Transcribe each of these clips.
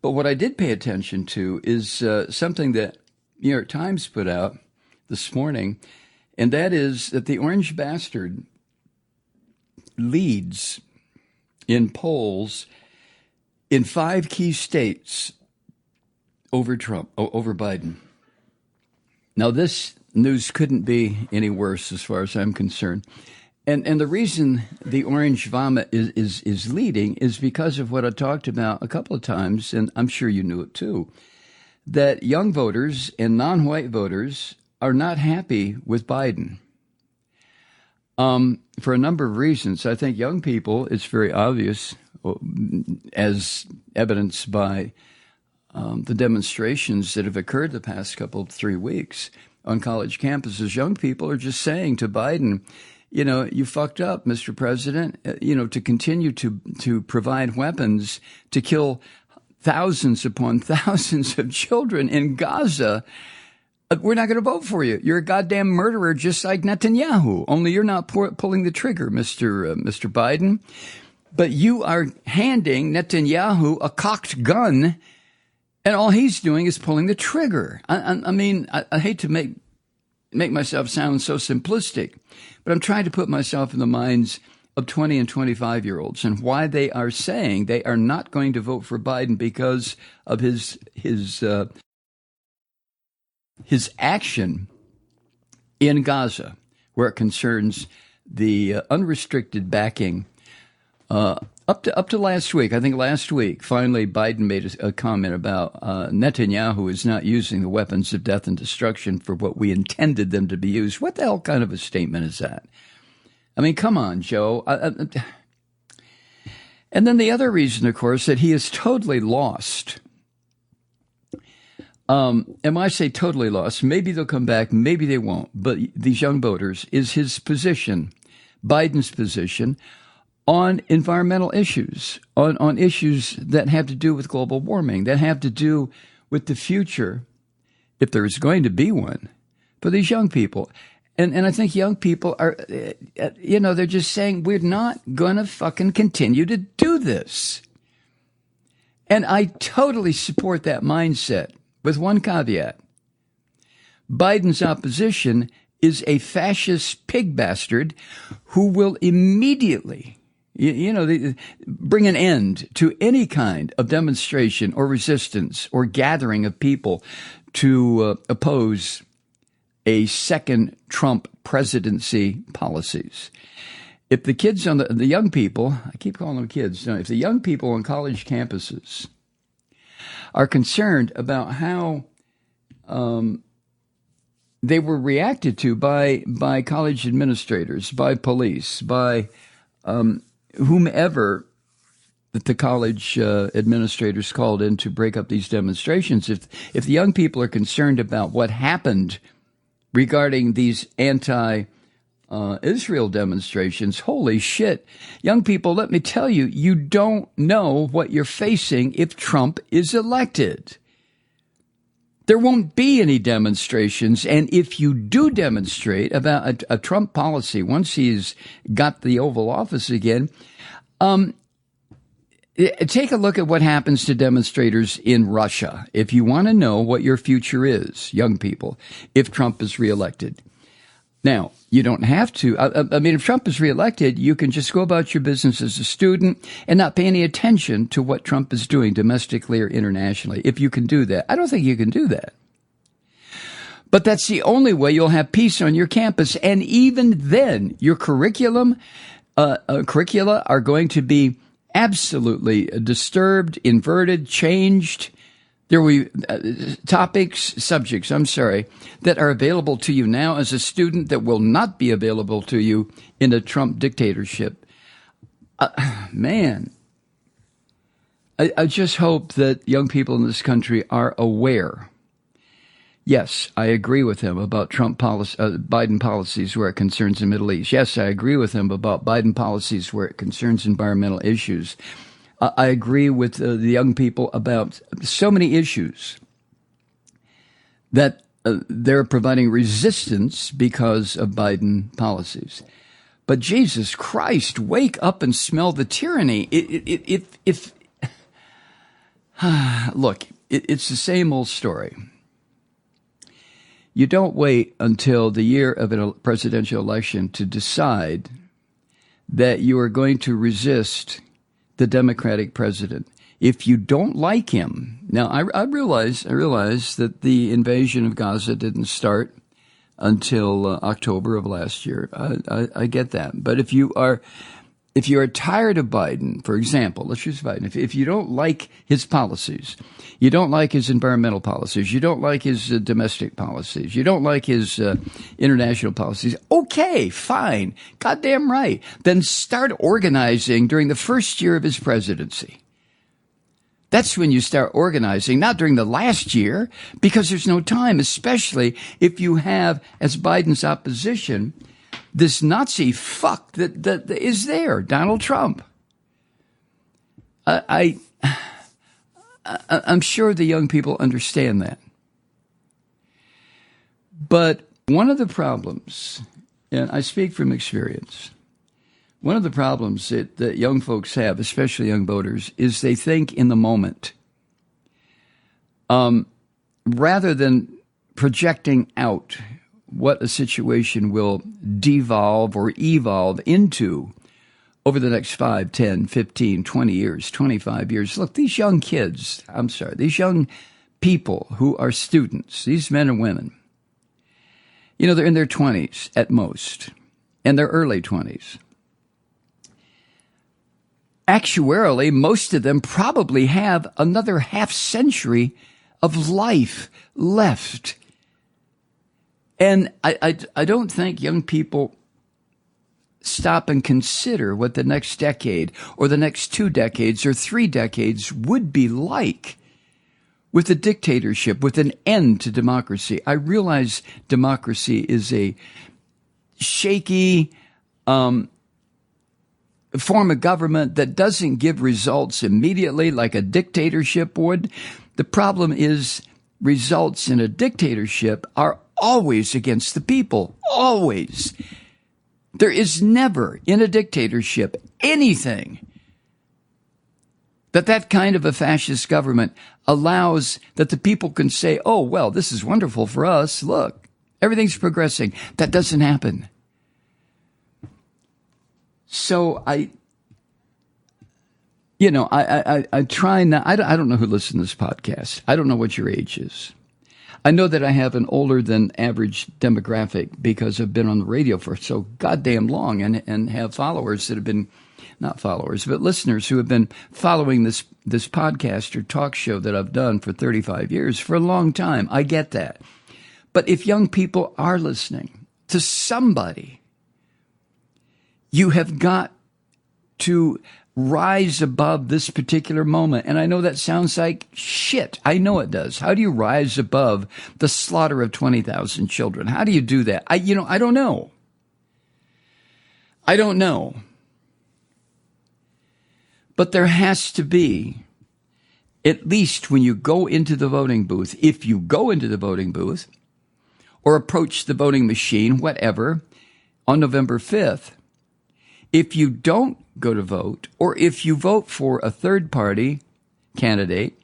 But what I did pay attention to is something that New York Times put out this morning, and that is that the orange bastard leads in polls in 5 key states over Biden. Now, this news couldn't be any worse as far as I'm concerned. And the reason the orange vomit is leading is because of what I talked about a couple of times, and I'm sure you knew it too, that young voters and non-white voters are not happy with Biden for a number of reasons. I think young people, it's very obvious, as evidenced by the demonstrations that have occurred the past 3 weeks on college campuses. Young people are just saying to Biden, you know, you fucked up, Mr. President, to continue to provide weapons to kill thousands upon thousands of children in Gaza. We're not going to vote for you. You're a goddamn murderer, just like Netanyahu. Only you're not pulling the trigger, Mr. Biden. But you are handing Netanyahu a cocked gun, and all he's doing is pulling the trigger. I mean, I hate to make myself sound so simplistic, but I'm trying to put myself in the minds of 20 and 25-year-olds and why they are saying they are not going to vote for Biden because of his action in Gaza, where it concerns the unrestricted backing. Up to last week, I think last week, finally Biden made a comment about Netanyahu is not using the weapons of death and destruction for what we intended them to be used. What the hell kind of a statement is that? I mean, come on, Joe. And then the other reason, of course, that he is totally lost. And when I say totally lost, maybe they'll come back, maybe they won't. But these young voters, is his position, Biden's position, on environmental issues, on issues that have to do with global warming, that have to do with the future, if there is going to be one, for these young people. And I think young people are, they're just saying, we're not going to fucking continue to do this. And I totally support that mindset with one caveat. Biden's opposition is a fascist pig bastard who will immediately bring an end to any kind of demonstration or resistance or gathering of people to oppose a second Trump presidency policies. If the kids on the young people, I keep calling them kids, if the young people on college campuses are concerned about how they were reacted to by college administrators, by police, by whomever that the college administrators called in to break up these demonstrations. If the young people are concerned about what happened regarding these anti-Israel demonstrations, holy shit. Young people, let me tell you, you don't know what you're facing if Trump is elected. There won't be any demonstrations, and if you do demonstrate about a Trump policy, once he's got the Oval Office again, take a look at what happens to demonstrators in Russia if you want to know what your future is, young people, if Trump is reelected. Now, you don't have to. I mean, if Trump is reelected, you can just go about your business as a student and not pay any attention to what Trump is doing domestically or internationally, if you can do that. I don't think you can do that. But that's the only way you'll have peace on your campus. And even then, your curricula are going to be absolutely disturbed, inverted, changed. There will be subjects, that are available to you now as a student that will not be available to you in a Trump dictatorship. Man, I just hope that young people in this country are aware. Yes, I agree with him about Biden policies where it concerns the Middle East. Yes, I agree with him about Biden policies where it concerns environmental issues. I agree with the young people about so many issues that they're providing resistance because of Biden policies. But Jesus Christ, wake up and smell the tyranny. Look, it's the same old story. You don't wait until the year of a presidential election to decide that you are going to resist the Democratic president. If you don't like him, now I realize that the invasion of Gaza didn't start until October of last year. I get that. But if you are tired of Biden, for example, let's use Biden. If you don't like his policies, you don't like his environmental policies, you don't like his domestic policies, you don't like his international policies, okay, fine, goddamn right. Then start organizing during the first year of his presidency. That's when you start organizing, not during the last year, because there's no time, especially if you have, as Biden's opposition, this Nazi fuck that is there, Donald Trump. I'm sure the young people understand that. But one of the problems, and I speak from experience, one of the problems that young folks have, especially young voters, is they think in the moment, rather than projecting out what a situation will devolve or evolve into over the next 5, 10, 15, 20 years, 25 years. Look, these young kids, these young people who are students, these men and women, they're in their 20s at most, and their early 20s. Actuarially, most of them probably have another half century of life left. And I don't think young people stop and consider what the next decade or the next 2 decades or 3 decades would be like with a dictatorship, with an end to democracy. I realize democracy is a shaky form of government that doesn't give results immediately like a dictatorship would. The problem is results in a dictatorship are always against the people, always. There is never in a dictatorship anything that kind of a fascist government allows that the people can say, oh, well, this is wonderful for us. Look, everything's progressing. That doesn't happen. So I try not, I don't know who listens to this podcast. I don't know what your age is. I know that I have an older than average demographic because I've been on the radio for so goddamn long and have followers that have been, not followers, but listeners who have been following this podcast or talk show that I've done for 35 years for a long time. I get that. But if young people are listening to somebody, you have got to rise above this particular moment. And I know that sounds like shit. I know it does. How do you rise above the slaughter of 20,000 children? How do you do that? I don't know. I don't know. But there has to be, at least when you go into the voting booth, if you go into the voting booth or approach the voting machine, whatever, on November 5th, if you don't go to vote, or if you vote for a third-party candidate,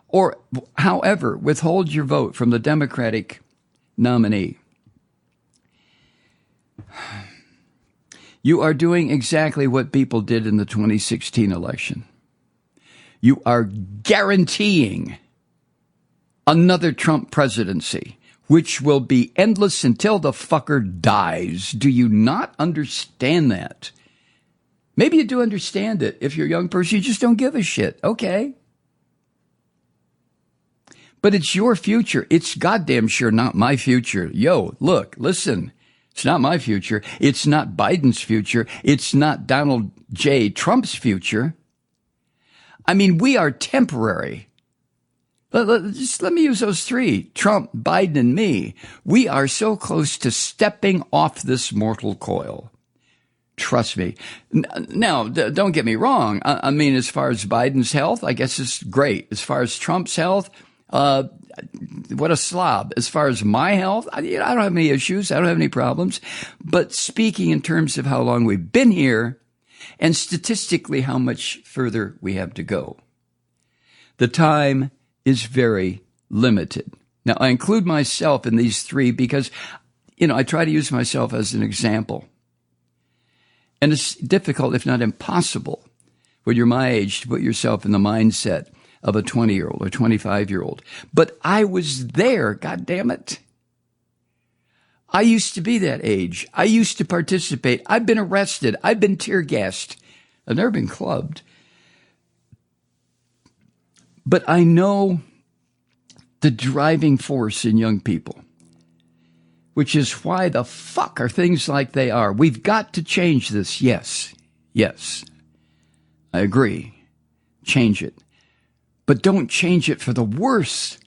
or however, withhold your vote from the Democratic nominee, you are doing exactly what people did in the 2016 election. You are guaranteeing another Trump presidency, which will be endless until the fucker dies. Do you not understand that? Maybe you do understand it. If you're a young person, you just don't give a shit. Okay. But it's your future. It's goddamn sure not my future. Yo, look, listen. It's not my future. It's not Biden's future. It's not Donald J. Trump's future. I mean, we are temporary. Just let me use those three. Trump, Biden, and me. We are so close to stepping off this mortal coil. Trust me. Now, don't get me wrong. I mean, as far as Biden's health, I guess it's great. As far as Trump's health, what a slob. As far as my health, I don't have any issues. I don't have any problems. But speaking in terms of how long we've been here and statistically how much further we have to go. The time is very limited. Now, I include myself in these three because, I try to use myself as an example. And it's difficult, if not impossible, when you're my age to put yourself in the mindset of a 20-year-old or 25-year-old. But I was there, God damn it. I used to be that age. I used to participate. I've been arrested. I've been tear gassed. I've never been clubbed. But I know the driving force in young people, which is why the fuck are things like they are. We've got to change this. Yes. I agree. Change it. But don't change it for the worse.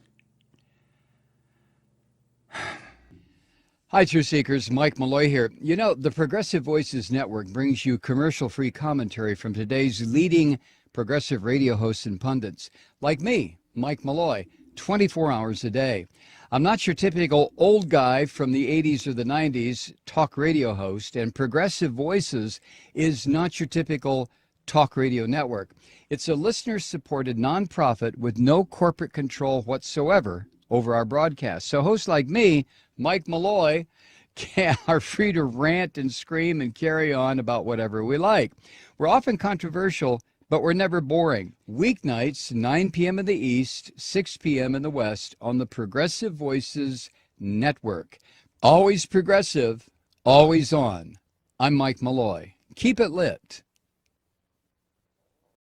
Hi, Truth Seekers. Mike Malloy here. The Progressive Voices Network brings you commercial-free commentary from today's leading progressive radio hosts and pundits, like me, Mike Malloy, 24 hours a day. I'm not your typical old guy from the 80s or the 90s talk radio host, and Progressive Voices is not your typical talk radio network. It's a listener-supported nonprofit with no corporate control whatsoever over our broadcast. So hosts like me, Mike Malloy, are free to rant and scream and carry on about whatever we like. We're often controversial, but we're never boring. Weeknights, 9 p.m. in the East, 6 p.m. in the West on the Progressive Voices Network. Always progressive, always on. I'm Mike Malloy. Keep it lit.